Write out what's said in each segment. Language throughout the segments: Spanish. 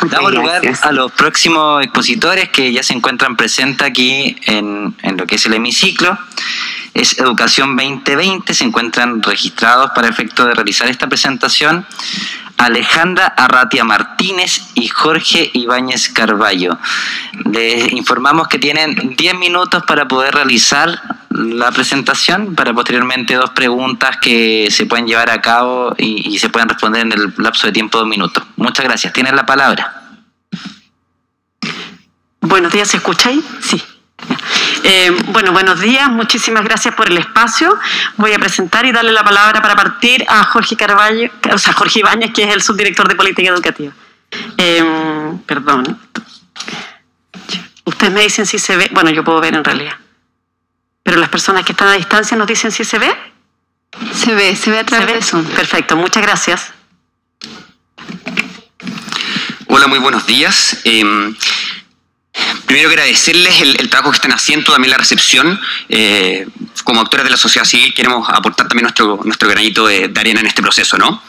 Damos lugar a los próximos expositores que ya se encuentran presentes aquí en lo que es el hemiciclo. Es Educación 2020, se encuentran registrados para efecto de realizar esta presentación Alejandra Arratia Martínez y Jorge Ibáñez Carballo. Les informamos que tienen 10 minutos para poder realizar la presentación, para posteriormente 2 preguntas que se pueden llevar a cabo y se pueden responder en el lapso de tiempo de 2 minutos. Muchas gracias. Tienen la palabra. Buenos días, ¿se escucha ahí? Sí. Bueno, buenos días, muchísimas gracias por el espacio. Voy a presentar y darle la palabra para partir a Jorge Carballo, o sea, Jorge Ibáñez, que es el subdirector de Política Educativa. Perdón. Ustedes me dicen si se ve. Bueno, yo puedo ver en realidad. Pero las personas que están a distancia nos dicen si se ve. Se ve a través de Zoom. Perfecto, muchas gracias. Hola, muy buenos días. Primero agradecerles el trabajo que están haciendo, también la recepción. Como actores de la sociedad civil queremos aportar también nuestro granito de arena en este proceso, ¿no?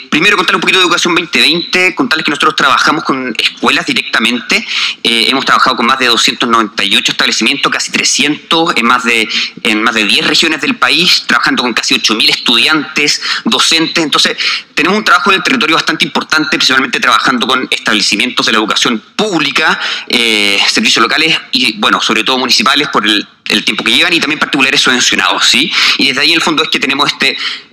Primero contarles un poquito de Educación 2020, contarles que nosotros trabajamos con escuelas directamente. Hemos trabajado con más de 298 establecimientos, casi 300 en más de 10 regiones del país, trabajando con casi 8.000 estudiantes, docentes. Entonces, tenemos un trabajo en el territorio bastante importante, principalmente trabajando con establecimientos de la educación pública, servicios locales y, bueno, sobre todo municipales por el tiempo que llevan y también particulares subvencionados, ¿sí? Y desde ahí, en el fondo, es que tenemos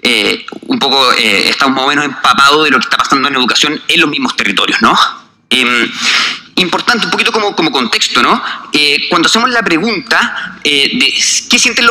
estamos más o menos empapados de lo que está pasando en educación en los mismos territorios, ¿no? Importante, un poquito como contexto, ¿no? Cuando hacemos la pregunta de qué sienten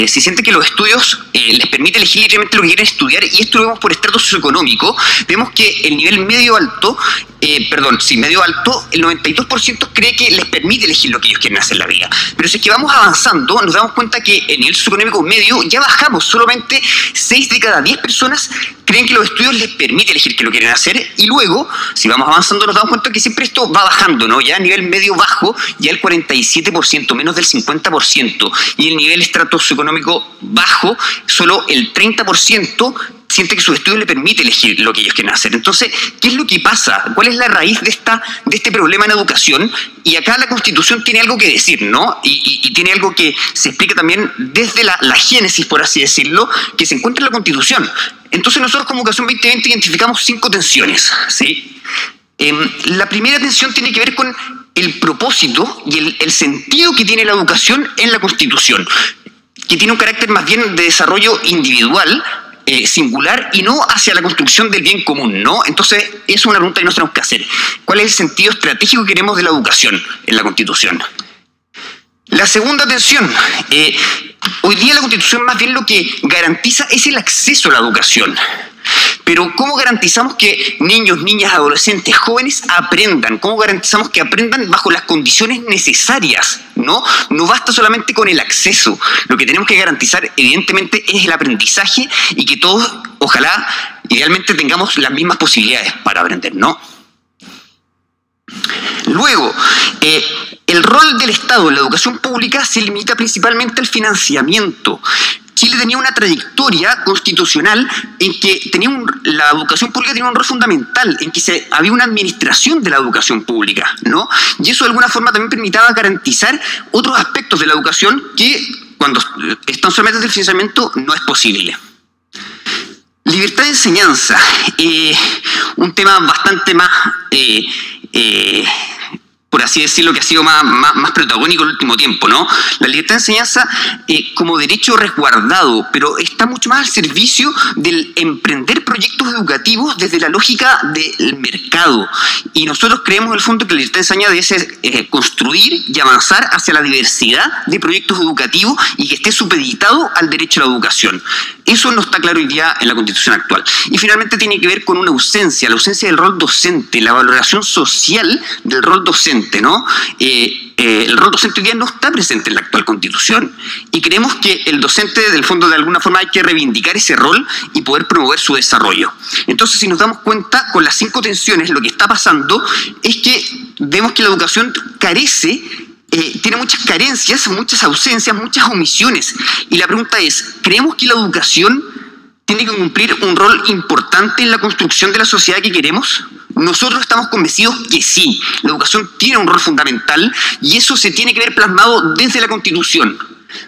si sienten que los estudios les permite elegir libremente lo que quieren estudiar, y esto lo vemos por estrato socioeconómico, vemos que el nivel medio alto, el 92% cree que les permite elegir lo que ellos quieren hacer en la vida. Pero si es que vamos avanzando, nos damos cuenta que en el nivel socioeconómico medio ya bajamos, solamente 6 de cada 10 personas creen que los estudios les permite elegir qué lo quieren hacer, y luego, si vamos avanzando, nos damos cuenta que siempre esto va bajando, ¿no? Ya a nivel medio bajo, ya el 47%, menos del 50%, y el nivel estrato socioeconómico bajo, solo el 30% siente que su estudio le permite elegir lo que ellos quieren hacer. Entonces, ¿qué es lo que pasa? ¿Cuál es la raíz de este problema en educación? Y acá la Constitución tiene algo que decir, ¿no? Y tiene algo que se explica también desde la génesis, por así decirlo, que se encuentra en la Constitución. Entonces, nosotros como Educación 2020 identificamos 5 tensiones, ¿sí? La primera tensión tiene que ver con el propósito y el sentido que tiene la educación en la Constitución, que tiene un carácter más bien de desarrollo individual, singular, y no hacia la construcción del bien común, ¿no? Entonces, es una pregunta que nos tenemos que hacer. ¿Cuál es el sentido estratégico que queremos de la educación en la Constitución? La segunda tensión, hoy día la Constitución más bien lo que garantiza es el acceso a la educación. Pero ¿cómo garantizamos que niños, niñas, adolescentes, jóvenes aprendan? ¿Cómo garantizamos que aprendan bajo las condiciones necesarias? No basta solamente con el acceso. Lo que tenemos que garantizar, evidentemente, es el aprendizaje, y que todos, ojalá, idealmente tengamos las mismas posibilidades para aprender, ¿no? Luego, el rol del Estado en la educación pública se limita principalmente al financiamiento. Chile tenía una trayectoria constitucional en que la educación pública tenía un rol fundamental, en que había una administración de la educación pública, ¿no? Y eso de alguna forma también permitía garantizar otros aspectos de la educación que, cuando están solamente del financiamiento, no es posible. Libertad de enseñanza, un tema bastante más, por así decirlo, que ha sido más protagónico en el último tiempo, ¿no? La libertad de enseñanza como derecho resguardado, pero está mucho más al servicio del emprender proyectos educativos desde la lógica del mercado. Y nosotros creemos, en el fondo, que la libertad de enseñanza debe ser construir y avanzar hacia la diversidad de proyectos educativos y que esté supeditado al derecho a la educación. Eso no está claro hoy día en la Constitución actual. Y finalmente tiene que ver con una ausencia, la ausencia del rol docente, la valoración social del rol docente, ¿no? El rol docente hoy día no está presente en la actual Constitución, y creemos que el docente, del fondo, de alguna forma hay que reivindicar ese rol y poder promover su desarrollo. Entonces, si nos damos cuenta, con las 5 tensiones, lo que está pasando es que vemos que la educación carece, tiene muchas carencias, muchas ausencias, muchas omisiones. Y la pregunta es, ¿creemos que la educación tiene que cumplir un rol importante en la construcción de la sociedad que queremos? Nosotros estamos convencidos que sí, la educación tiene un rol fundamental y eso se tiene que ver plasmado desde la Constitución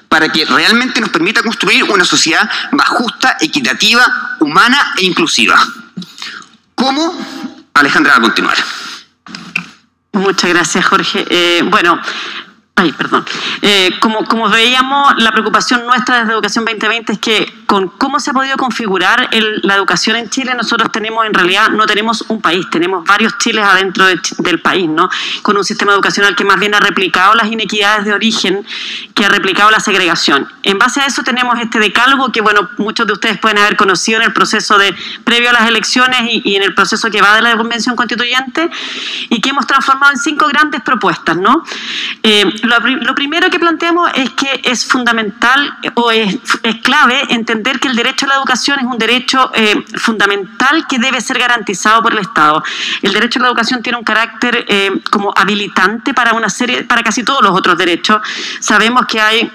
para que realmente nos permita construir una sociedad más justa, equitativa, humana e inclusiva. ¿Cómo? Alejandra va a continuar. Muchas gracias, Jorge. Como veíamos, la preocupación nuestra desde Educación 2020 es que con cómo se ha podido configurar la educación en Chile, nosotros en realidad no tenemos un país, tenemos varios Chiles adentro del país, ¿no? Con un sistema educacional que más bien ha replicado las inequidades de origen, que ha replicado la segregación. En base a eso tenemos este decálogo que, muchos de ustedes pueden haber conocido en el proceso previo a las elecciones y en el proceso que va de la Convención Constituyente, y que hemos transformado en 5 grandes propuestas, ¿no? Lo primero que planteamos es que es fundamental o es clave entender que el derecho a la educación es un derecho fundamental que debe ser garantizado por el Estado. El derecho a la educación tiene un carácter como habilitante para casi todos los otros derechos. Sabemos que hay,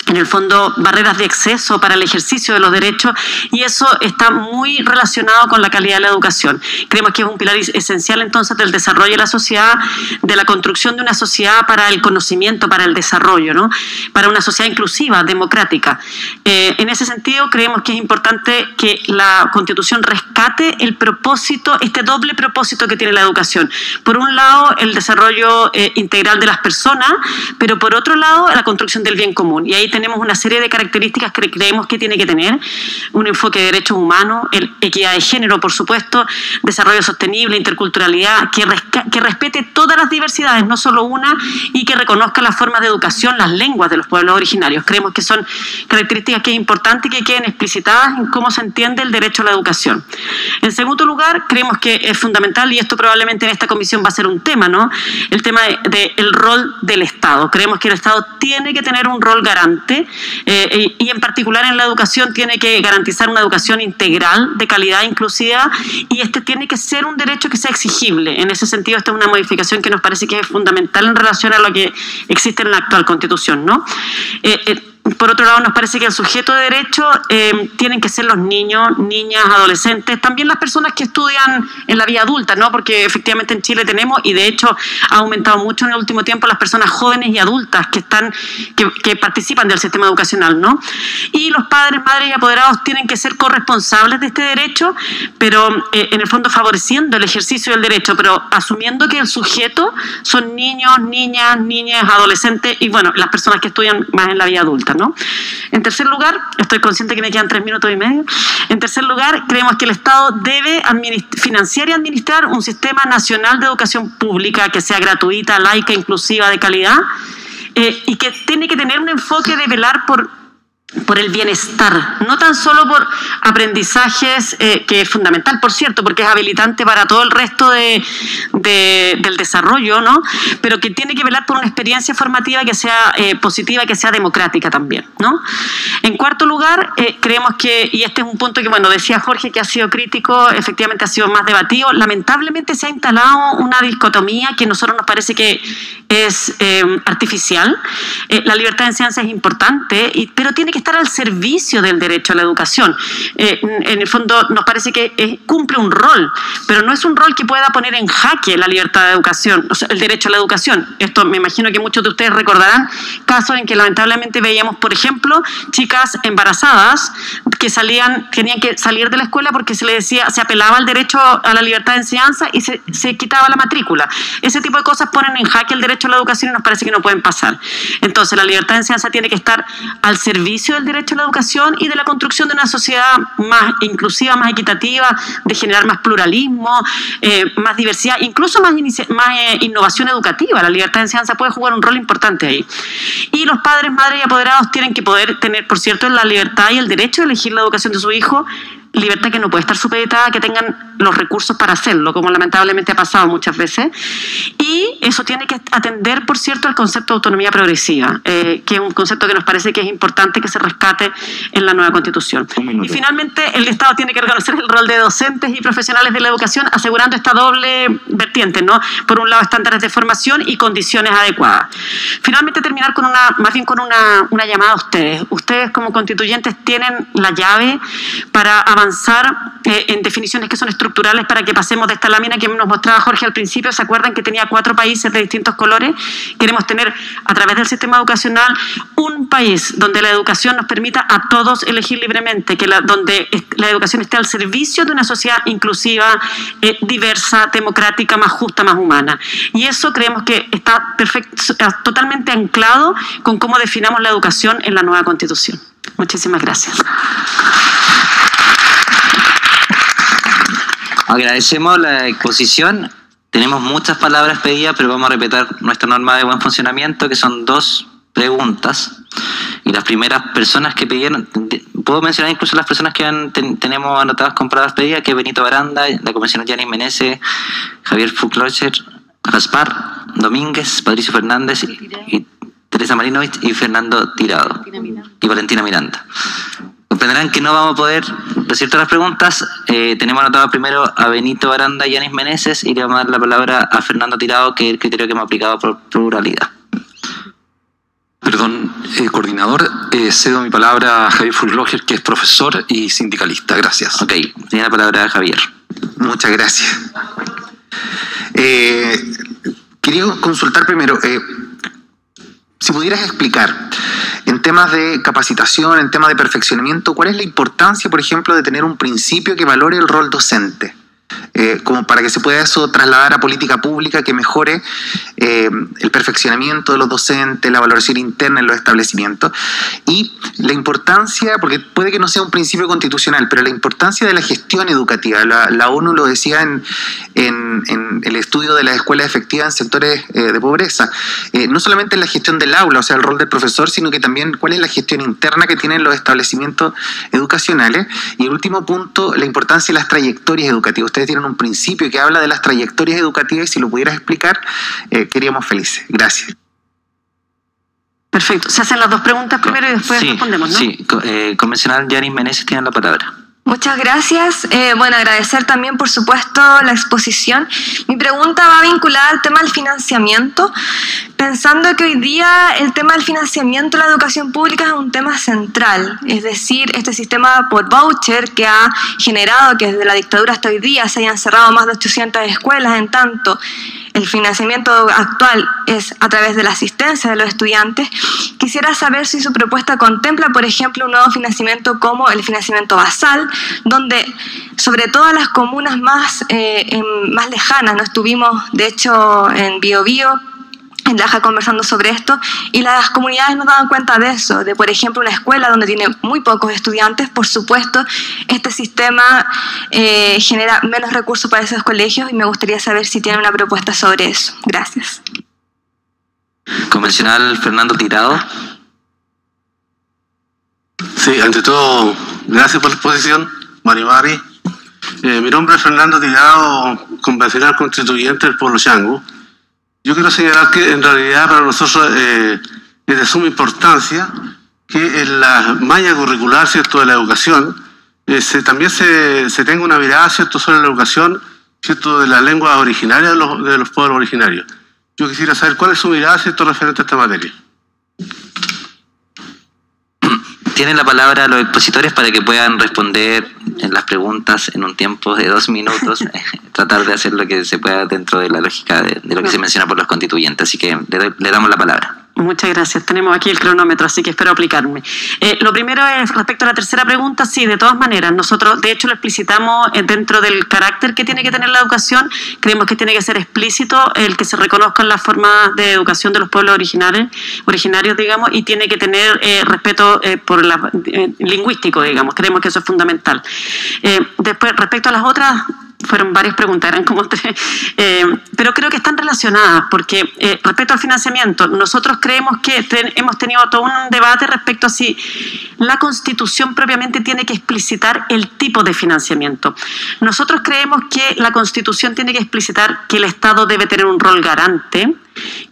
en el fondo, barreras de acceso para el ejercicio de los derechos, y eso está muy relacionado con la calidad de la educación. Creemos que es un pilar esencial entonces del desarrollo de la sociedad, de la construcción de una sociedad para el conocimiento, para el desarrollo, ¿no? Para una sociedad inclusiva, democrática. En ese sentido, creemos que es importante que la Constitución rescate el propósito, este doble propósito que tiene la educación. Por un lado, el desarrollo integral de las personas, pero por otro lado, la construcción del bien común. Y ahí tenemos una serie de características que creemos que tiene que tener: un enfoque de derechos humanos, equidad de género, por supuesto, desarrollo sostenible, interculturalidad, que respete todas las diversidades, no solo una, y que reconozca las formas de educación, las lenguas de los pueblos originarios. Creemos que son características que es importante que queden explicitadas en cómo se entiende el derecho a la educación. En segundo lugar, creemos que es fundamental, y esto probablemente en esta comisión va a ser un tema, ¿no? El tema del rol del Estado. Creemos que el Estado tiene que tener un rol garante, y en particular en la educación tiene que garantizar una educación integral, de calidad, inclusiva, y este tiene que ser un derecho que sea exigible. En ese sentido, esta es una modificación que nos parece que es fundamental en relación a lo que existe en la actual Constitución, ¿no? Por otro lado, nos parece que el sujeto de derecho tienen que ser los niños, niñas, adolescentes, también las personas que estudian en la vida adulta, ¿no? Porque efectivamente en Chile tenemos, y de hecho ha aumentado mucho en el último tiempo, las personas jóvenes y adultas que participan del sistema educacional, ¿no? Y los padres, madres y apoderados tienen que ser corresponsables de este derecho, pero en el fondo favoreciendo el ejercicio del derecho, pero asumiendo que el sujeto son niños, niñas, adolescentes y, las personas que estudian más en la vida adulta, ¿no? En tercer lugar, estoy consciente que me quedan 3 minutos y medio. En tercer lugar, creemos que el Estado debe financiar y administrar un sistema nacional de educación pública que sea gratuita, laica, inclusiva, de calidad, y que tiene que tener un enfoque de velar por el bienestar, no tan solo por aprendizajes, que es fundamental, por cierto, porque es habilitante para todo el resto del desarrollo, ¿no? Pero que tiene que velar por una experiencia formativa que sea positiva, que sea democrática también, ¿no? En cuarto lugar, creemos que, y este es un punto que, decía Jorge, que ha sido crítico, efectivamente ha sido más debatido, lamentablemente se ha instalado una dicotomía que a nosotros nos parece que es artificial. La libertad de enseñanza es importante, pero tiene que estar al servicio del derecho a la educación. En el fondo nos parece que cumple un rol, pero no es un rol que pueda poner en jaque la libertad de educación, o sea, el derecho a la educación. Esto me imagino que muchos de ustedes recordarán casos en que lamentablemente veíamos, por ejemplo, chicas embarazadas que tenían que salir de la escuela porque se apelaba al derecho a la libertad de enseñanza y se quitaba la matrícula. Ese tipo de cosas ponen en jaque el derecho a la educación y nos parece que no pueden pasar. Entonces, la libertad de enseñanza tiene que estar al servicio del derecho a la educación y de la construcción de una sociedad más inclusiva, más equitativa, de generar más pluralismo, más diversidad, incluso más innovación educativa. La libertad de enseñanza puede jugar un rol importante ahí. Y los padres, madres y apoderados tienen que poder tener, por cierto, la libertad y el derecho de elegir la educación de su hijo, libertad que no puede estar supeditada a que tengan los recursos para hacerlo, como lamentablemente ha pasado muchas veces. Y eso tiene que atender, por cierto, al concepto de autonomía progresiva, que es un concepto que nos parece que es importante que se rescate en la nueva Constitución. Y finalmente, el Estado tiene que reconocer el rol de docentes y profesionales de la educación, asegurando esta doble vertiente, ¿no? Por un lado, estándares de formación y condiciones adecuadas. Finalmente, terminar con una llamada a ustedes. Ustedes, como constituyentes, tienen la llave para avanzar avanzar en definiciones que son estructurales para que pasemos de esta lámina que nos mostraba Jorge al principio. ¿Se acuerdan que tenía 4 países de distintos colores? Queremos tener, a través del sistema educacional, un país donde la educación nos permita a todos elegir libremente, donde la educación esté al servicio de una sociedad inclusiva, diversa, democrática, más justa, más humana. Y eso creemos que está totalmente anclado con cómo definamos la educación en la nueva Constitución. Muchísimas gracias. Agradecemos la exposición. Tenemos muchas palabras pedidas, pero vamos a respetar nuestra norma de buen funcionamiento, que son 2 preguntas. Y las primeras personas que pidieron, puedo mencionar incluso las personas que tenemos anotadas con palabras pedidas, que es Benito Baranda, la comisionada Yanis Meneses, Javier Fuchlocher, Gaspar Domínguez, Patricio Fernández y Teresa Marinovich y Fernando Tirado y Valentina Miranda. Comprenderán que no vamos a poder decir todas las preguntas. Tenemos anotado primero a Benito Baranda y Yanis Meneses y le vamos a dar la palabra a Fernando Tirado, que es el criterio que hemos aplicado por pluralidad. Perdón, coordinador, cedo mi palabra a Javier Fuchlocher, que es profesor y sindicalista. Gracias. Ok, tiene la palabra Javier. Muchas gracias. Quería consultar primero, si pudieras explicar, en temas de capacitación, en temas de perfeccionamiento, ¿cuál es la importancia, por ejemplo, de tener un principio que valore el rol docente? Como para que se pueda eso trasladar a política pública que mejore el perfeccionamiento de los docentes, la valoración interna en los establecimientos, y la importancia, porque puede que no sea un principio constitucional, pero la importancia de la gestión educativa. La ONU lo decía en el estudio de las escuelas efectivas en sectores de pobreza, no solamente en la gestión del aula, o sea, el rol del profesor, sino que también cuál es la gestión interna que tienen los establecimientos educacionales. Y el último punto, la importancia de las trayectorias educativas. Ustedes tienen un principio que habla de las trayectorias educativas, y si lo pudieras explicar, queríamos felices. Gracias. Perfecto. Se hacen las 2 preguntas primero y después respondemos, ¿no? Sí, convencional Yanis Meneses tiene la palabra. Muchas gracias. Bueno, agradecer también, por supuesto, la exposición. Mi pregunta va vinculada al tema del financiamiento, pensando que hoy día el tema del financiamiento de la educación pública es un tema central. Es decir, este sistema por voucher que ha generado que desde la dictadura hasta hoy día se hayan cerrado más de 800 escuelas, en tanto el financiamiento actual es a través de la asistencia de los estudiantes. Quisiera saber si su propuesta contempla, por ejemplo, un nuevo financiamiento como el financiamiento basal, donde sobre todo las comunas más lejanas, ¿no? Estuvimos, de hecho, en Biobío, en Laja, conversando sobre esto, y las comunidades nos daban cuenta de eso, de, por ejemplo, una escuela donde tiene muy pocos estudiantes. Por supuesto, este sistema genera menos recursos para esos colegios, y me gustaría saber si tiene una propuesta sobre eso. Gracias. Convencional Fernando Tirado. Sí, ante todo, gracias por la exposición, Mari. Mi nombre es Fernando Tirado, convencional constituyente del pueblo Changu. Yo quiero señalar que en realidad para nosotros es de suma importancia que en la malla curricular, ¿cierto?, de la educación también se tenga una mirada, ¿cierto?, sobre la educación, ¿cierto?, de las lenguas originarias de los pueblos originarios. Yo quisiera saber cuál es su mirada, ¿cierto?, referente a esta materia. Tienen la palabra los expositores para que puedan responder en las preguntas en un tiempo de 2 minutos, tratar de hacer lo que se pueda dentro de la lógica de lo que se menciona por los constituyentes. Así que le damos la palabra. Muchas gracias. Tenemos aquí el cronómetro, así que espero aplicarme. Lo primero es respecto a la tercera pregunta. Sí, de todas maneras, nosotros de hecho lo explicitamos dentro del carácter que tiene que tener la educación. Creemos que tiene que ser explícito el que se reconozcan las formas de educación de los pueblos originarios, digamos, y tiene que tener respeto por lingüístico, digamos. Creemos que eso es fundamental. Después, respecto a las otras, fueron varias preguntas, eran como 3, pero creo que están relacionadas, porque respecto al financiamiento, nosotros creemos que hemos tenido todo un debate respecto a si la Constitución propiamente tiene que explicitar el tipo de financiamiento. Nosotros creemos que la Constitución tiene que explicitar que el Estado debe tener un rol garante,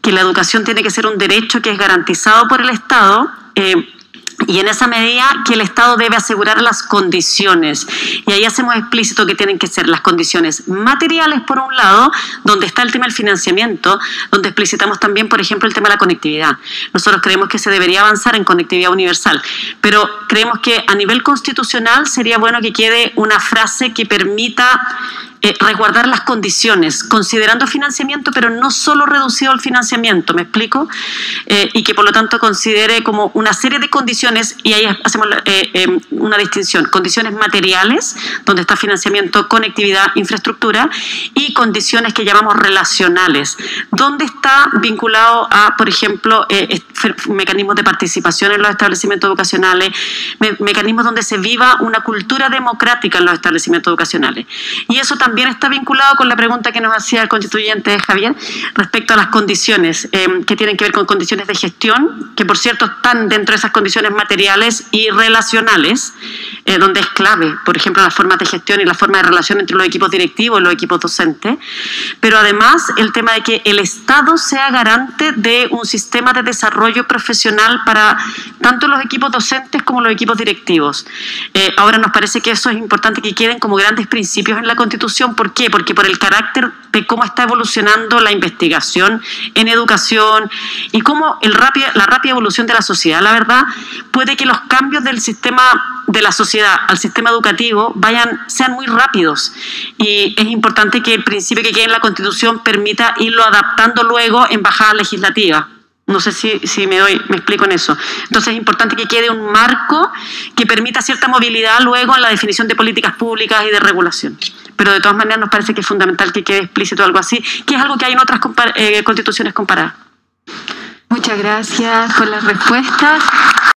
que la educación tiene que ser un derecho que es garantizado por el Estado, Y en esa medida que el Estado debe asegurar las condiciones. Y ahí hacemos explícito que tienen que ser las condiciones materiales, por un lado, donde está el tema del financiamiento, donde explicitamos también, por ejemplo, el tema de la conectividad. Nosotros creemos que se debería avanzar en conectividad universal, pero creemos que a nivel constitucional sería bueno que quede una frase que permita resguardar las condiciones, considerando financiamiento, pero no solo reducido al financiamiento, ¿me explico? Y que por lo tanto considere como una serie de condiciones, y ahí hacemos una distinción, condiciones materiales, donde está financiamiento, conectividad, infraestructura, y condiciones que llamamos relacionales, donde está vinculado a, por ejemplo, mecanismos de participación en los establecimientos educacionales, mecanismos donde se viva una cultura democrática en los establecimientos educacionales. Y eso también está vinculado con la pregunta que nos hacía el constituyente Javier respecto a las condiciones que tienen que ver con condiciones de gestión, que por cierto están dentro de esas condiciones materiales y relacionales, donde es clave, por ejemplo, las formas de gestión y la forma de relación entre los equipos directivos y los equipos docentes, pero además el tema de que el Estado sea garante de un sistema de desarrollo profesional para tanto los equipos docentes como los equipos directivos. Ahora nos parece que eso es importante que queden como grandes principios en la Constitución. ¿Por qué? Porque por el carácter de cómo está evolucionando la investigación en educación y cómo la rápida evolución de la sociedad, la verdad, puede que los cambios del sistema de la sociedad al sistema educativo sean muy rápidos, y es importante que el principio que quede en la Constitución permita irlo adaptando luego en bajadas legislativas. No sé si me explico en eso. Entonces es importante que quede un marco que permita cierta movilidad luego en la definición de políticas públicas y de regulación. Pero de todas maneras nos parece que es fundamental que quede explícito algo así, que es algo que hay en otras constituciones comparadas. Muchas gracias por las respuestas.